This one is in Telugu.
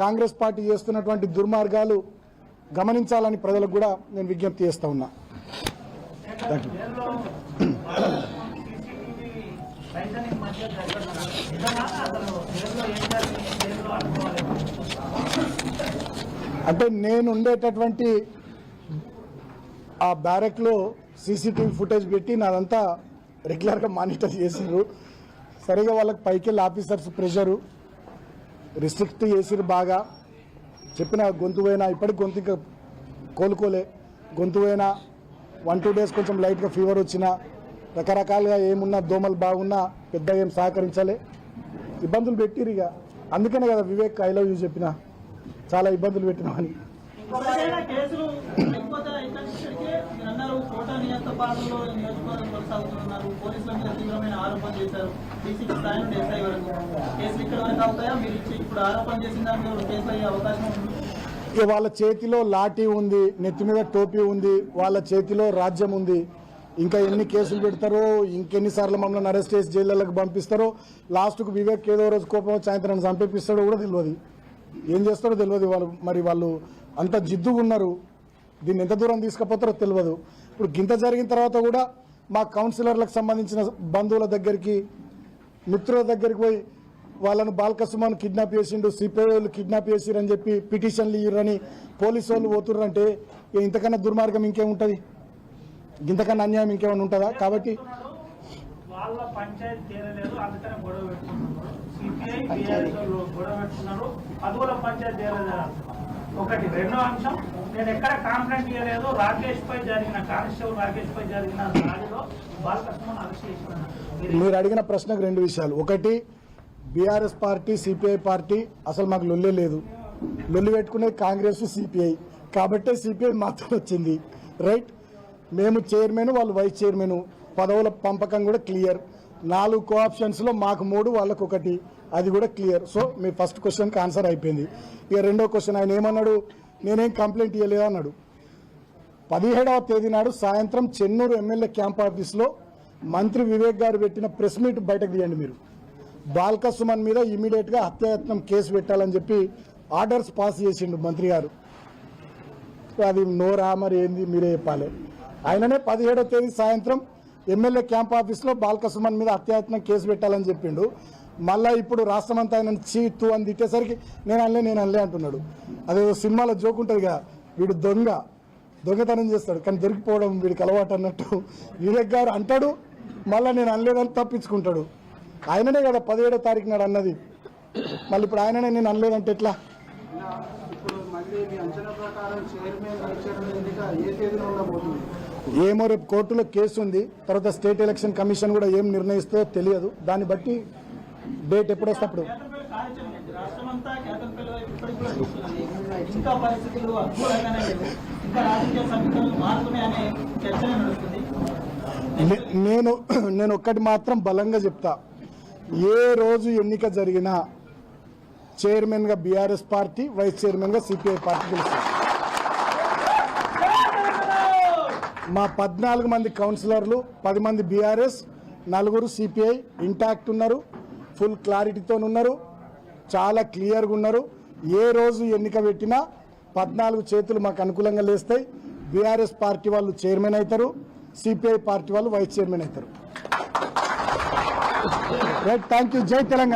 కాంగ్రెస్ పార్టీ చేస్తున్నటువంటి దుర్మార్గాలు గమనించాలని ప్రజలకు కూడా నేను విజ్ఞప్తి చేస్తా ఉన్నా. అంటే నేను ఉండేటటువంటి ఆ బ్యారెక్లో సీసీటీవీ ఫుటేజ్ పెట్టి నాదంతా రెగ్యులర్గా మానిటర్ చేసిర్రు. సరిగా వాళ్ళకి పైకెళ్ళి ఆఫీసర్స్ ప్రెషరు రిస్ట్రిక్ట్ చేసిర్రు. బాగా చెప్పిన గొంతు పోయినా ఇప్పటికి గొంతు ఇంకా కోలుకోలే. గొంతు పోయినా 1-2 days కొంచెం లైట్గా ఫీవర్ వచ్చినా రకరకాలుగా ఏమున్నా దోమలు బాగున్నా పెద్ద ఏం సహకరించాలి, ఇబ్బందులు పెట్టిరు. ఇక అందుకనే కదా వివేక్ ఐ లవ్ యూ చెప్పిన, చాలా ఇబ్బందులు పెట్టినామని. వాళ్ళ చేతిలో లాఠీ ఉంది, నెత్తి మీద టోపీ ఉంది, వాళ్ళ చేతిలో రాజ్యం ఉంది. ఇంకా ఎన్ని కేసులు పెడతారో, ఇంకెన్నిసార్లు మమ్మల్ని అరెస్ట్ చేసి జైళ్ళకి పంపిస్తారో, లాస్ట్కు వివేక్ ఏదో రోజు కోపం సాయంత్రం చంపేపిస్తాడో కూడా తెలియదు, ఏం చేస్తారో తెలియదు. వాళ్ళు అంత జిద్దుగా ఉన్నారు, దీన్ని ఎంత దూరం తీసుకుపోతారో తెలియదు. ఇప్పుడు గింత జరిగిన తర్వాత కూడా మా కౌన్సిలర్లకు సంబంధించిన బంధువుల దగ్గరికి, మిత్రుల దగ్గరికి పోయి వాళ్ళను బాల్కసుమాను కిడ్నాప్ చేసిండు, సిపిఐ వాళ్ళు కిడ్నాప్ చేసిరని చెప్పి పిటిషన్లు ఇయ్యరని పోలీసు వాళ్ళు పోతుర్రంటే ఇంతకన్నా దుర్మార్గం ఇంకేముంటుంది, ఇంతకన్నా అన్యాయం ఇంకేమైనా ఉంటుందా? కాబట్టి వాళ్ళ పంచాయతీ తీరలేదు, అందుకనే గొడవ పెట్టుకున్నారు. సిపిఐ బీఆర్ఎస్ గొడవ పెట్టుకున్నారు, అది కూడా పంచాయతీ తీరలేదు. ఒకటి. రెండో అంశం, నేను ఎక్కడ కాంప్లైంట్ ఇవ్వలేదు. రాకేష్ పై జరిగిన కానిస్టేబుల్ రాకేష్ పై జరిగిన దాడిలో బాలకృష్ణ అరెస్ట్ చేసిన. మీరు అడిగిన ప్రశ్నకు 2 విషయాలు. ఒకటి, బీఆర్ఎస్ పార్టీ సిపిఐ పార్టీ అసలు మాకు లొల్లే లేదు. లొల్లి పెట్టుకునేది కాంగ్రెస్ సిపిఐ, కాబట్టే సిపిఐ మాత్రం వచ్చింది. రైట్. మేము చైర్మన్, వాళ్ళు వైస్ చైర్మన్, పదవుల పంపకం కూడా క్లియర్. 4 కోఆప్షన్స్లో మాకు 3, వాళ్ళకు 1, అది కూడా క్లియర్. సో మీ ఫస్ట్ క్వశ్చన్కి ఆన్సర్ అయిపోయింది. ఇక రెండో క్వశ్చన్, ఆయన ఏమన్నాడు, నేనేం కంప్లైంట్ ఇవ్వలేదు అన్నాడు. 17వ తేదీ నాడు సాయంత్రం చెన్నూరు ఎమ్మెల్యే క్యాంప్ ఆఫీస్లో మంత్రి వివేక్ గారు పెట్టిన ప్రెస్ మీట్ బయటకు తీయండి. మీరు బాల్కసుమన్ మీద ఇమీడియట్గా హత్యాయత్నం కేసు పెట్టాలని చెప్పి ఆర్డర్స్ పాస్ చేసిండు మంత్రి గారు. అది నోరా మరి ఏంది మీరే చెప్పాలి. ఆయననే 17వ తేదీ సాయంత్రం ఎమ్మెల్యే క్యాంప్ ఆఫీస్లో బాల్కసుమన్ మీద హత్యాయత్నం కేసు పెట్టాలని చెప్పిండు. మళ్ళీ ఇప్పుడు రాష్ట్రమంతా ఆయన చీతు అని తిట్టేసరికి నేను అనలే అంటున్నాడు. అదేదో సినిమాలో జోక్ ఉంటుంది కదా, వీడు దొంగతనం చేస్తాడు కానీ దొరికిపోవడం వీడికి అలవాటు అన్నట్టు వివేక్ గారు అంటాడు, మళ్ళీ నేను అనలేదని తప్పించుకుంటాడు. ఆయననే కదా 17వ తారీఖు నాడు అన్నది, మళ్ళీ ఇప్పుడు ఆయననే నేను అనలేదంటే ఎట్లా? ఏమో రేపు కోర్టులో కేసు ఉంది, తర్వాత స్టేట్ ఎలక్షన్ కమిషన్ కూడా ఏం నిర్ణయిస్తుందో తెలియదు. దాన్ని బట్టి డేట్ ఎప్పుడు వస్తే అప్పుడు. నేను ఒక్కటి మాత్రం బలంగా చెప్తా, ఏ రోజు ఎన్నిక జరిగినా చైర్మన్గా బీఆర్ఎస్ పార్టీ, వైస్ చైర్మన్గా సిపిఐ పార్టీ గెలుస్తుంది. మా 14 మంది కౌన్సిలర్లు, 10 మంది బీఆర్ఎస్, 4 సిపిఐ ఇంటాక్ట్ ఉన్నారు, ఫుల్ క్లారిటీతో ఉన్నారు, చాలా క్లియర్గా ఉన్నారు. ఏ రోజు ఎన్నిక పెట్టినా 14 చేతులు మాకు అనుకూలంగా లేస్తాయి. బీఆర్ఎస్ పార్టీ వాళ్ళు చైర్మన్ అవుతారు, సిపిఐ పార్టీ వాళ్ళు వైస్ చైర్మన్ అవుతారు. రైట్. Thank you. జై తెలంగాణ.